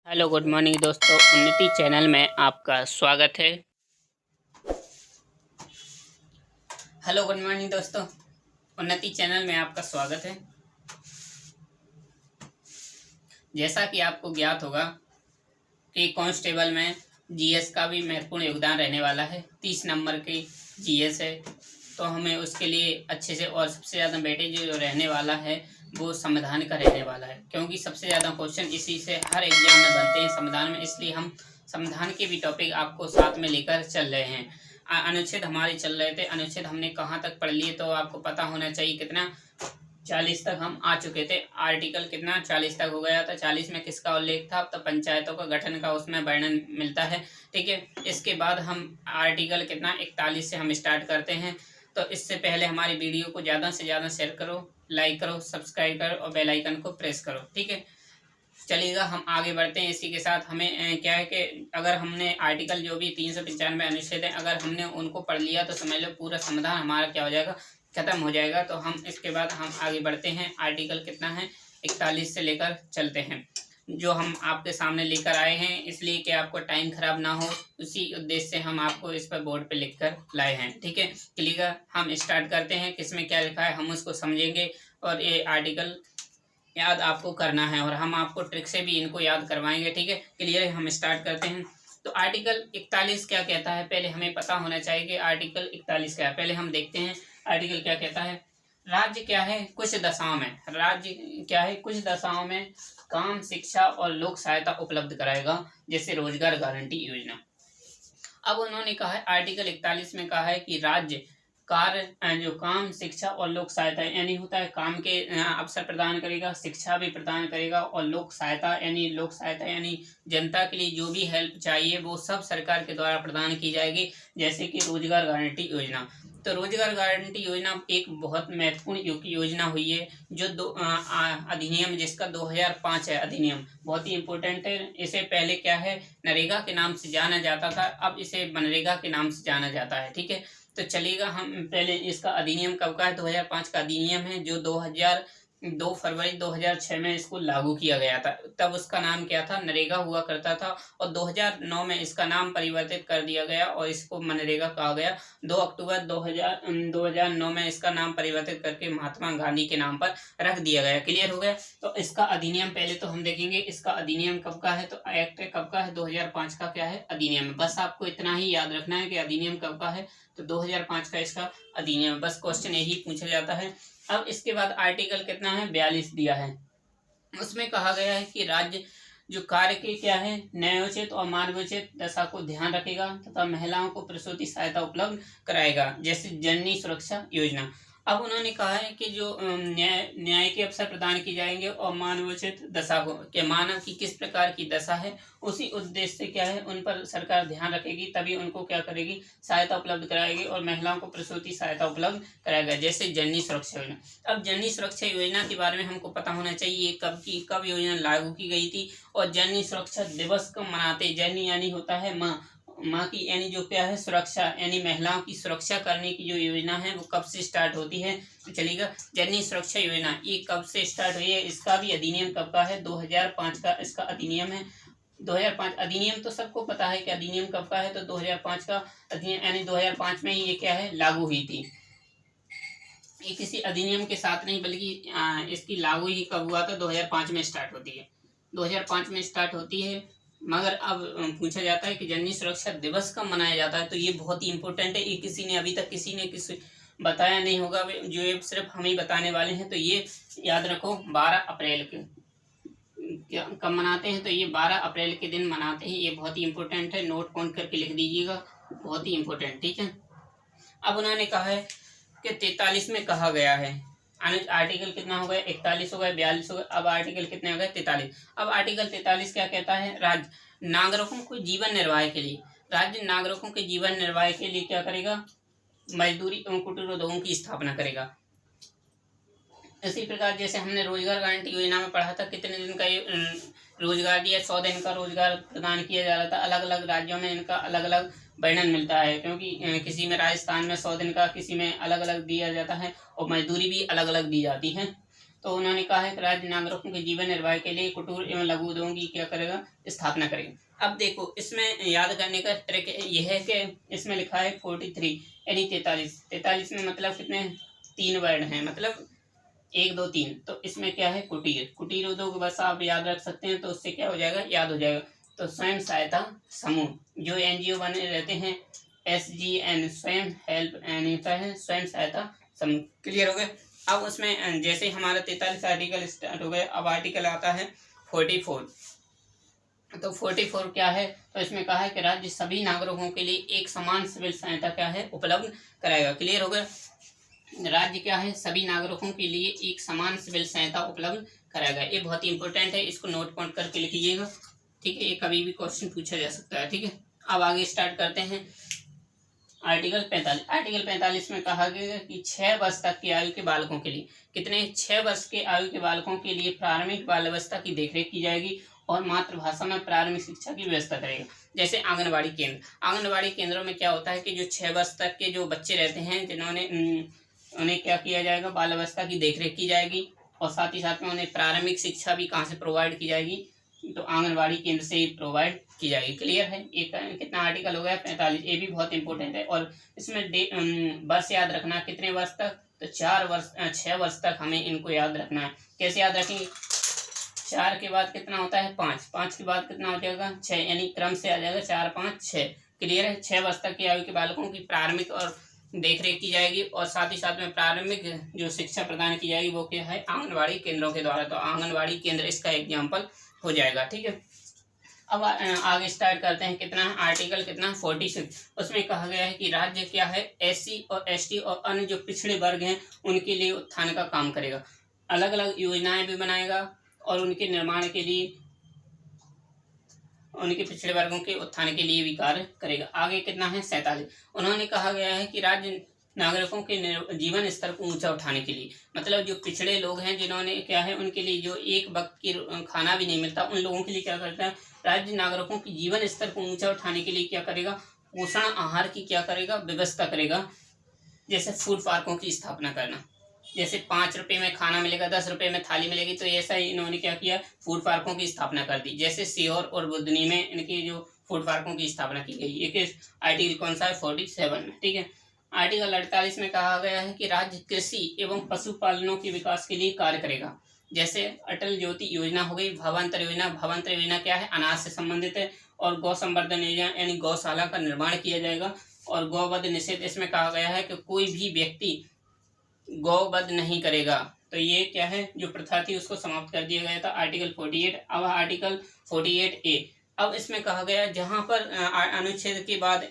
Hello good morning दोस्तों, उन्नति channel में आपका स्वागत है। हेलो गुड मॉर्निंग दोस्तों, उन्नति चैनल में आपका स्वागत है। जैसा कि आपको ज्ञात होगा कि कांस्टेबल में जीएस का भी महत्वपूर्ण योगदान रहने वाला है। 30 नंबर की जीएस है, तो हमें उसके लिए अच्छे से और सबसे ज़्यादा वेटेज जो रहने वाला है वो संविधान का रहने वाला है, क्योंकि सबसे ज़्यादा क्वेश्चन इसी से हर एग्जाम में बनते हैं संविधान में। इसलिए हम संविधान के भी टॉपिक आपको साथ में लेकर चल रहे हैं। अनुच्छेद हमारे चल रहे थे, अनुच्छेद हमने कहाँ तक पढ़ लिए तो आपको पता होना चाहिए। कितना 40 तक हम आ चुके थे। आर्टिकल कितना 40 तक हो गया था। 40 में किसका उल्लेख था? तो पंचायतों का गठन का उसमें वर्णन मिलता है। ठीक है, इसके बाद हम आर्टिकल कितना 41 से हम स्टार्ट करते हैं। तो इससे पहले हमारी वीडियो को ज़्यादा से ज़्यादा शेयर करो, लाइक करो, सब्सक्राइब करो और बेल आइकन को प्रेस करो। ठीक है, चलिएगा हम आगे बढ़ते हैं। इसी के साथ हमें क्या है कि अगर हमने आर्टिकल जो भी 395 अनुच्छेद है, अगर हमने उनको पढ़ लिया तो समझ लो पूरा संविधान हमारा क्या हो जाएगा, खत्म हो जाएगा। तो हम इसके बाद हम आगे बढ़ते हैं। आर्टिकल कितना है 41 से लेकर चलते हैं, जो हम आपके सामने लेकर आए हैं, इसलिए कि आपको टाइम खराब ना हो, उसी उद्देश्य से हम आपको इस पर बोर्ड पे लिख कर लाए हैं। ठीक है, क्लियर। हम स्टार्ट करते हैं। किसमें क्या लिखा है हम उसको समझेंगे और ये आर्टिकल याद आपको करना है और हम आपको ट्रिक से भी इनको याद करवाएंगे। ठीक है, क्लियर है। हम स्टार्ट करते हैं। तो आर्टिकल 41 क्या कहता है, पहले हमें पता होना चाहिए कि आर्टिकल 41 क्या है। पहले हम देखते हैं आर्टिकल क्या कहता है। राज्य क्या है कुछ दशाओं में, राज्य क्या है कुछ दशाओं में काम, शिक्षा और लोक सहायता उपलब्ध कराएगा, जैसे रोजगार गारंटी योजना। अब उन्होंने कहा है आर्टिकल 41 में कहा है कि राज्य कार्य जो काम, शिक्षा और लोक सहायता यानी होता है काम के अवसर प्रदान करेगा, शिक्षा भी प्रदान करेगा और लोक सहायता यानी जनता के लिए जो भी हेल्प चाहिए वो सब सरकार के द्वारा प्रदान की जाएगी, जैसे कि रोजगार गारंटी योजना। तो रोजगार गारंटी योजना एक बहुत महत्वपूर्ण योजना हुई है, जो अधिनियम जिसका 2005 है, अधिनियम बहुत ही इम्पोर्टेंट है। इसे पहले क्या है नरेगा के नाम से जाना जाता था, अब इसे मनरेगा के नाम से जाना जाता है। ठीक है, तो चलिएगा हम पहले इसका अधिनियम कब का है, 2005 का अधिनियम है, जो 2 फरवरी 2006 में इसको लागू किया गया था। तब उसका नाम क्या था, नरेगा हुआ करता था, और 2009 में इसका नाम परिवर्तित कर दिया गया और इसको मनरेगा कहा गया। 2 अक्टूबर 2009 में इसका नाम परिवर्तित करके महात्मा गांधी के नाम पर रख दिया गया। क्लियर हो गया। तो इसका अधिनियम पहले तो हम देखेंगे इसका अधिनियम कब का है। तो एक्ट कब का है, 2005 का क्या है अधिनियम। बस आपको इतना ही याद रखना है कि अधिनियम कब का है, तो 2005 का इसका अधिनियम। बस क्वेश्चन यही पूछा जाता है। अब इसके बाद आर्टिकल कितना है 42 दिया है। उसमें कहा गया है कि राज्य जो कार्य के क्या है न्यायोचित और मानवोचित दशा को ध्यान रखेगा तथा महिलाओं को प्रसूति सहायता उपलब्ध कराएगा, जैसे जननी सुरक्षा योजना। अब उन्होंने कहा है कि जो न्याय के अवसर प्रदान की जाएंगे और मानवोचित दशा को के मानव की किस प्रकार की दशा है, उसी उद्देश्य से क्या है उन पर सरकार ध्यान रखेगी, तभी उनको क्या करेगी सहायता उपलब्ध कराएगी और महिलाओं को प्रसूति सहायता उपलब्ध कराएगा, जैसे जननी सुरक्षा योजना। अब जननी सुरक्षा योजना के बारे में हमको पता होना चाहिए कब योजना लागू की गई थी और जननी सुरक्षा दिवस कब मनाते। जननी यानी होता है माँ की यानी जो क्या है सुरक्षा यानी महिलाओं की सुरक्षा करने की जो योजना है वो कब से स्टार्ट होती है। तो चलिएगा जननी सुरक्षा योजना ये कब से स्टार्ट हुई है, इसका भी अधिनियम कब का है 2005 का इसका अधिनियम है। 2005 अधिनियम तो सबको पता है कि अधिनियम कब का है, तो 2005 का अधिनियम यानी 2005 में ही ये क्या है लागू हुई थी। ये किसी अधिनियम के साथ नहीं बल्कि इसकी लागू ही कब हुआ था 2005 में स्टार्ट होती है, 2005 में स्टार्ट होती है। मगर अब पूछा जाता है कि जननी सुरक्षा दिवस कब मनाया जाता है, तो ये बहुत ही इंपॉर्टेंट है। ये किसी ने अभी तक किसी बताया नहीं होगा, जो ये सिर्फ हम ही बताने वाले हैं। तो ये याद रखो 12 अप्रैल के कब मनाते हैं, तो ये 12 अप्रैल के दिन मनाते हैं। ये बहुत ही इंपॉर्टेंट है, नोट कौन करके लिख दीजिएगा, बहुत ही इंपॉर्टेंट। ठीक है, अब उन्होंने कहा है कि 43 में कहा गया है आर्टिकल कितना हो गया 41 हो गया, 42 हो गया, अब आर्टिकल कितने हो गए 43। अब आर्टिकल 43 क्या कहता है, राज्य नागरिकों को जीवन निर्वाह के लिए, राज्य नागरिकों के जीवन निर्वाह के लिए क्या करेगा मजदूरी एवं कुटीर उद्योगों की स्थापना करेगा। इसी प्रकार जैसे हमने रोजगार गारंटी योजना में पढ़ा था कितने दिन का ये रोजगार दिया, 100 दिन का रोजगार प्रदान किया जा रहा था। अलग अलग राज्यों में इनका अलग अलग वर्णन मिलता है, क्योंकि किसी में राजस्थान में 100 दिन का, किसी में अलग अलग दिया जाता है और मजदूरी भी अलग अलग दी जाती है। तो उन्होंने कहा है कि राज्य नागरिकों के जीवन निर्वाह के लिए कुटीर एवं लघु उद्योगों की क्या करेगा, स्थापना करेगा। अब देखो इसमें याद करने का ट्रिक यह है कि इसमें लिखा है 43 यानी 43 में मतलब कितने 3 वर्ड हैं, मतलब 1 2 3। तो इसमें क्या है, कुटीर उद्योग, बस आप याद रख सकते हैं तो उससे क्या हो जाएगा, याद हो जाएगा। तो स्वयं सहायता समूह, जो NGO बने रहते हैं SGN, स्वयं हेल्प यानी होता है स्वयं सहायता समूह। क्लियर हो गए। अब उसमें जैसे हमारा 43 आर्टिकल स्टार्ट हो गए, अब आर्टिकल आता है 44। तो 44 क्या है, तो इसमें कहा है कि राज्य सभी नागरिकों के लिए एक समान सिविल सहायता क्या है, उपलब्ध कराएगा। क्लियर हो गया। राज्य क्या है, सभी नागरिकों के लिए एक समान सिविल सहायता उपलब्ध कराएगा। ये बहुत ही इंपॉर्टेंट है, इसको नोट पॉइंट करके लिखिएगा, ठीक है। ये कभी भी क्वेश्चन पूछा जा सकता है, ठीक है। अब आगे स्टार्ट करते हैं आर्टिकल 45। आर्टिकल 45 में कहा गया कि 6 वर्ष तक की आयु के बालकों के लिए, कितने 6 वर्ष के आयु के बालकों के लिए प्रारंभिक बाल अवस्था की देखरेख की जाएगी और मातृभाषा में प्रारंभिक शिक्षा की व्यवस्था करेगा। जैसे आंगनबाड़ी केंद्र, आंगनबाड़ी केंद्रों में क्या होता है कि जो 6 वर्ष तक के जो बच्चे रहते हैं, जिन्होंने उन्हें क्या किया जाएगा, बाल अवस्था की देखरेख की जाएगी और साथ ही साथ में उन्हें प्रारंभिक शिक्षा भी कहाँ से प्रोवाइड की जाएगी, तो आंगनबाड़ी केंद्र से ही प्रोवाइड की जाएगी। क्लियर है। एक कितना आर्टिकल हो गया, 45। ये भी बहुत इंपॉर्टेंट है। और इसमें वर्ष याद रखना, कितने वर्ष तक, तो 6 वर्ष तक हमें इनको याद रखना है। कैसे याद रखेंगे, 4 के बाद कितना होता है 5 के बाद कितना हो जाएगा 6, यानी क्रम से आ जाएगा 4 5 6। क्लियर है। 6 वर्ष तक की आयु के बालकों की प्रारंभिक और देखरेख की जाएगी और साथ ही साथ में प्रारंभिक जो शिक्षा प्रदान की जाएगी वो क्या है, आंगनबाड़ी केंद्रों के द्वारा। तो आंगनबाड़ी केंद्र इसका एग्जाम्पल हो जाएगा, ठीक है। अब आगे स्टार्ट करते हैं, कितना आर्टिकल कितना 46। उसमें कहा गया है कि राज्य क्या है, SC और ST और अन्य जो पिछड़े वर्ग हैं उनके लिए उत्थान का काम करेगा। अलग अलग योजनाएं भी बनाएगा और उनके निर्माण के लिए, उनके पिछड़े वर्गों के उत्थान के लिए भी कार्य करेगा। आगे कितना है 47। उन्होंने कहा गया है कि राज्य नागरिकों के जीवन स्तर को ऊंचा उठाने के लिए, मतलब जो पिछड़े लोग हैं जिन्होंने क्या है, उनके लिए जो एक वक्त की खाना भी नहीं मिलता, उन लोगों के लिए क्या करता है, राज्य नागरिकों की जीवन स्तर को ऊंचा उठाने के लिए क्या करेगा, पोषण आहार की क्या करेगा, व्यवस्था करेगा। जैसे फूड पार्कों की स्थापना करना, जैसे 5 रुपए में खाना मिलेगा, 10 रुपए में थाली मिलेगी, तो ऐसा ही इन्होंने क्या किया, फूड पार्कों की स्थापना कर दी। जैसे सीहोर और बुधनी में इनकी जो फूड पार्कों की स्थापना की गई। एक आर्टिकल कौन सा है 47 में, ठीक है। आर्टिकल 48 में कहा गया है कि राज्य कृषि एवं पशुपालनों के विकास के लिए कार्य करेगा। जैसे अटल ज्योति योजना हो गई, भावांतर योजना क्या है, अनाज से संबंधित है। और गौ संवर्धन योजना यानी गौशाला का निर्माण किया जाएगा। और गौवध निषेध, इसमें कहा गया है कि कोई भी व्यक्ति गौवध नहीं करेगा। तो ये क्या है, जो प्रथा थी उसको समाप्त कर दिया गया था, आर्टिकल 48। अब आर्टिकल 48A। अब इसमें कहा गया जहां पर अनुच्छेद के बाद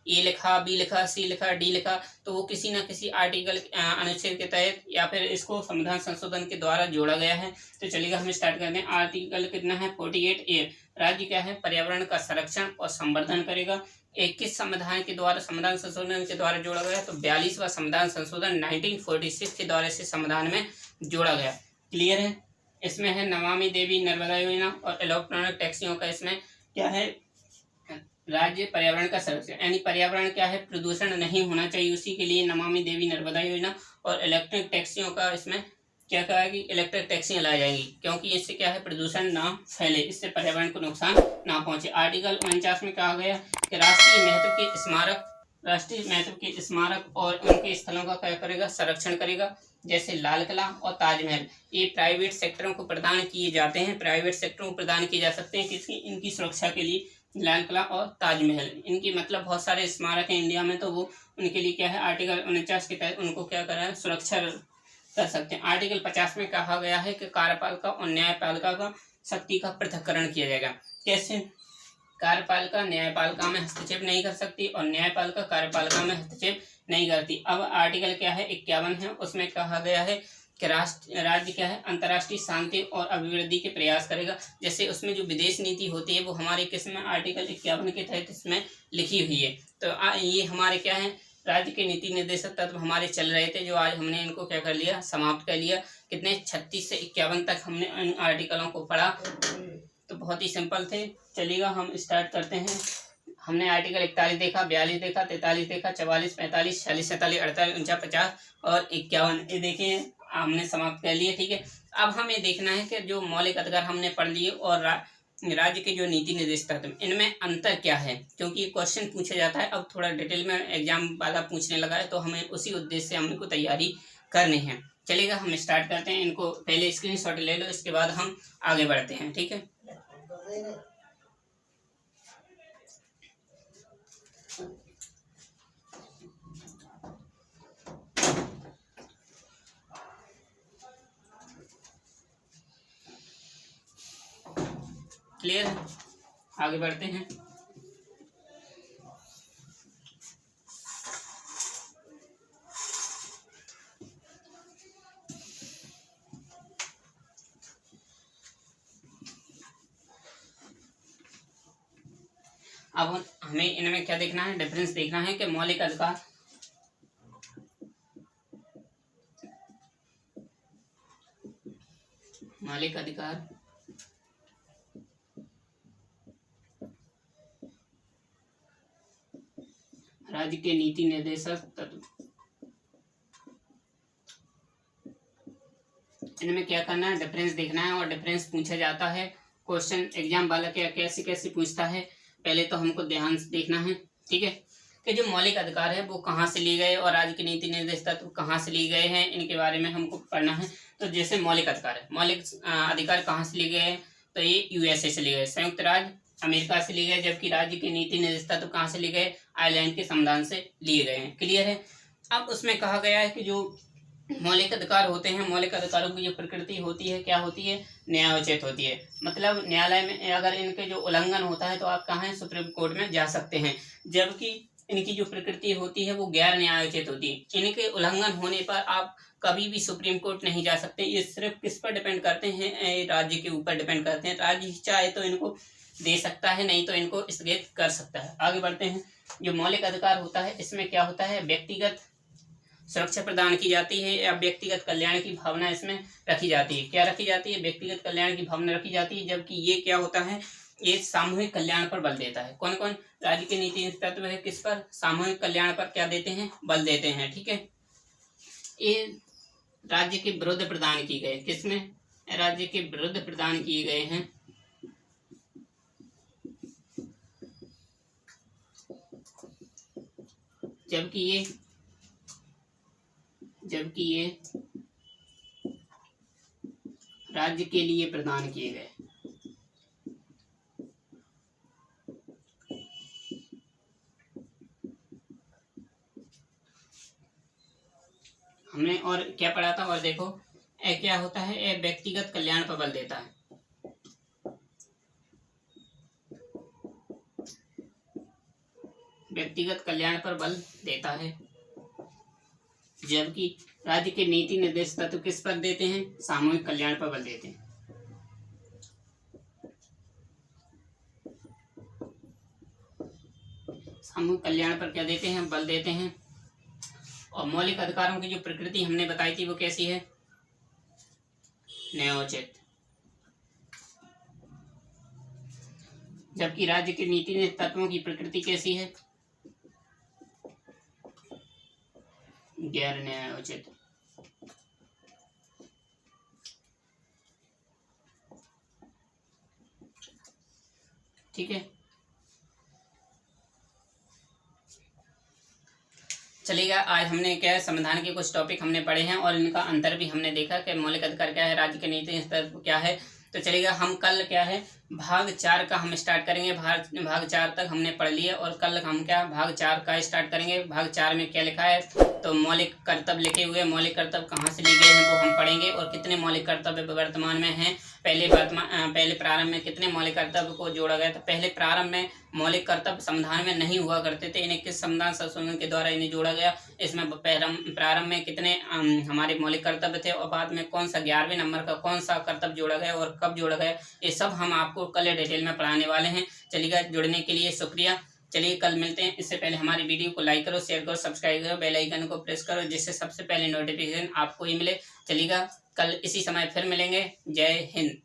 A लिखा, B लिखा, C लिखा, D लिखा, तो वो किसी न किसी आर्टिकल अनुच्छेद के तहत या फिर इसको संविधान संशोधन के द्वारा जोड़ा गया है। तो चलिएगा हम स्टार्ट करते हैं। आर्टिकल कितना है 48A। राज्य क्या है, पर्यावरण का संरक्षण और संवर्धन करेगा। 21 संविधान के द्वारा, संविधान संशोधन के द्वारा जोड़ा गया। तो 42वां संविधान संशोधन 1946 के द्वारा से संविधान में जोड़ा गया। क्लियर है। इसमें है नमामि देवी नर्मदा योजना और इलेक्ट्रॉनिक टैक्सियों का इसमें क्या है, राज्य पर्यावरण का संरक्षण, यानी पर्यावरण क्या है, प्रदूषण नहीं होना चाहिए, उसी के लिए नमामि देवी नर्मदा योजना। और इलेक्ट्रिक टैक्सियों का इसमें क्या कहा कि इलेक्ट्रिक टैक्सियां लाई जाएंगी, क्योंकि इससे क्या है, प्रदूषण ना फैले, इससे पर्यावरण को नुकसान ना पहुंचे। आर्टिकल 49 में कहा गया कि राष्ट्रीय महत्व के स्मारक और उनके स्थलों का क्या करेगा, संरक्षण करेगा। जैसे लाल किला और ताजमहल, ये प्राइवेट सेक्टरों को प्रदान किए जाते हैं, प्राइवेट सेक्टरों को प्रदान किए जा सकते हैं किसकी, इनकी सुरक्षा के लिए। लाल किला और ताजमहल, इनकी मतलब बहुत सारे स्मारक हैं इंडिया में, तो वो उनके लिए क्या है, आर्टिकल 49 के तहत उनको क्या कर रहा है, सुरक्षा कर सकते हैं। आर्टिकल 50 में कहा गया है कि कार्यपालिका और न्यायपालिका का शक्ति का पृथक्करण किया जाएगा। कैसे, कार्यपालिका न्यायपालिका में हस्तक्षेप नहीं कर सकती और न्यायपालिका कार्यपालिका में हस्तक्षेप नहीं करती। अब आर्टिकल क्या है 51 है, उसमें कहा गया है कि राज्य क्या है, अंतर्राष्ट्रीय शांति और अभिवृद्धि के प्रयास करेगा। जैसे उसमें जो विदेश नीति होती है वो हमारी किसमें, आर्टिकल 51 के तहत इसमें लिखी हुई है। तो ये हमारे क्या है, राज्य के नीति निर्देशक तत्व हमारे चल रहे थे, जो आज हमने इनको क्या कर लिया, समाप्त कर लिया। कितने 36 से 51 तक हमने इन आर्टिकलों को पढ़ा, तो बहुत ही सिंपल थे। चलिएगा हम स्टार्ट करते हैं। हमने आर्टिकल 41 देखा, 42 देखा, 43 देखा, 44, 45, 46, 47, 48, 49, 50 और 51। ये देखिए हमने समाप्त कर लिए। ठीक है, अब हमें देखना है कि जो मौलिक अधिकार हमने पढ़ लिए और राज्य के जो नीति निर्देश तत्व, इनमें अंतर क्या है, क्योंकि क्वेश्चन पूछा जाता है। अब थोड़ा डिटेल में एग्जाम वाला पूछने लगा है, तो हमें उसी उद्देश्य से हमको तैयारी करनी है। चलिएगा, हम स्टार्ट करते हैं। इनको पहले स्क्रीनशॉट ले लो, इसके बाद हम आगे बढ़ते हैं। ठीक है, क्लियर है, आगे बढ़ते हैं। अब हमें इनमें क्या देखना है, डिफरेंस देखना है कि मौलिक अधिकार राज्य के नीति निर्देशक तत्व, इनमें क्या करना है, डिफरेंस देखना है। और डिफरेंस पूछा जाता है, क्वेश्चन एग्जाम वाला क्या कैसे कैसे पूछता है, पहले तो हमको ध्यान से देखना है। ठीक है, कि जो मौलिक अधिकार है वो कहाँ से लिए गए और राज्य के नीति निर्देश तत्व कहाँ से लिए गए हैं, इनके बारे में हमको पढ़ना है। तो जैसे मौलिक अधिकार है, मौलिक अधिकार कहाँ से लिए गए हैं, तो ये यूएसए से लिए गए, संयुक्त राज्य अमेरिका से लिए गए। जबकि राज्य के नीति निर्देश तत्व कहाँ से लिए गए, आयरलैंड के संविधान से लिए गए हैं। क्लियर है। अब उसमें कहा गया है कि जो मौलिक अधिकार होते हैं, मौलिक अधिकारों की जो प्रकृति होती है, क्या होती है, न्यायोचित होती है। मतलब न्यायालय में अगर इनके जो उल्लंघन होता है तो आप कहाँ सुप्रीम कोर्ट में जा सकते हैं। जबकि इनकी जो प्रकृति होती है वो गैर न्यायोचित होती है। इनके उल्लंघन होने पर आप कभी भी सुप्रीम कोर्ट नहीं जा सकते। ये सिर्फ किस पर डिपेंड करते हैं, राज्य के ऊपर डिपेंड करते हैं। राज्य चाहे तो इनको दे सकता है, नहीं तो इनको स्थगित कर सकता है। आगे बढ़ते हैं। जो मौलिक अधिकार होता है इसमें क्या होता है, व्यक्तिगत सुरक्षा प्रदान की जाती है या व्यक्तिगत कल्याण की भावना इसमें रखी जाती है। क्या रखी जाती है, व्यक्तिगत कल्याण की भावना रखी जाती है। जबकि ये क्या होता है, ये सामूहिक कल्याण पर बल देता है। कौन कौन राज्य के नीति तत्व है, किस पर, सामूहिक कल्याण पर क्या देते हैं, बल देते हैं। ठीक है, ये राज्य के विरुद्ध प्रदान की गए, किसमें, राज्य के विरुद्ध प्रदान किए गए हैं। जबकि ये राज्य के लिए प्रदान किए गए। हमने और क्या पढ़ा था, और देखो क्या होता है, व्यक्तिगत कल्याण पर बल देता है। व्यक्तिगत कल्याण पर बल देता है। जबकि राज्य के नीति निर्देश तत्व किस पर देते हैं, सामूहिक कल्याण पर बल देते हैं। सामूहिक कल्याण पर क्या देते हैं, बल देते हैं। और मौलिक अधिकारों की जो प्रकृति हमने बताई थी वो कैसी है, न्यायोचित। जबकि राज्य के नीति निर्देश तत्वों की प्रकृति कैसी है, गैर न्यायोचित। ठीक है, चलिएगा। आज हमने क्या है, संविधान के कुछ टॉपिक हमने पढ़े हैं और इनका अंतर भी हमने देखा कि मौलिक अधिकार क्या है, राज्य के नीति तत्व क्या है। तो चलिएगा, हम कल क्या है, भाग 4 का हम स्टार्ट करेंगे। भाग 4 तक हमने पढ़ लिया और कल हम क्या भाग 4 का स्टार्ट करेंगे। भाग 4 में क्या लिखा है, तो मौलिक कर्तव्य लिखे हुए, मौलिक कर्तव्य कहाँ से लिए गए हैं वो हम पढ़ेंगे। और कितने मौलिक कर्तव्य वर्तमान में हैं, पहले प्रारंभ में कितने मौलिक कर्तव्य को जोड़ा गया था। पहले प्रारंभ में मौलिक कर्तव्य संविधान में नहीं हुआ करते थे, इन्हें किस संविधान संशोधन के द्वारा इन्हें जोड़ा गया। इसमें प्रारंभ में कितने हमारे मौलिक कर्तव्य थे और बाद में कौन सा 11वें नंबर का कौन सा कर्तव्य जोड़ा गया और कब जोड़ा गया, ये सब हम आपको कल डिटेल में पढ़ाने वाले हैं। चलिएगा, जुड़ने के लिए शुक्रिया। चलिए कल मिलते हैं। इससे पहले हमारी वीडियो को लाइक करो, शेयर करो, सब्सक्राइब करो, बेल आइकन को प्रेस करो, जिससे सबसे पहले नोटिफिकेशन आपको ही मिले। चलिएगा, कल इसी समय फिर मिलेंगे। जय हिंद।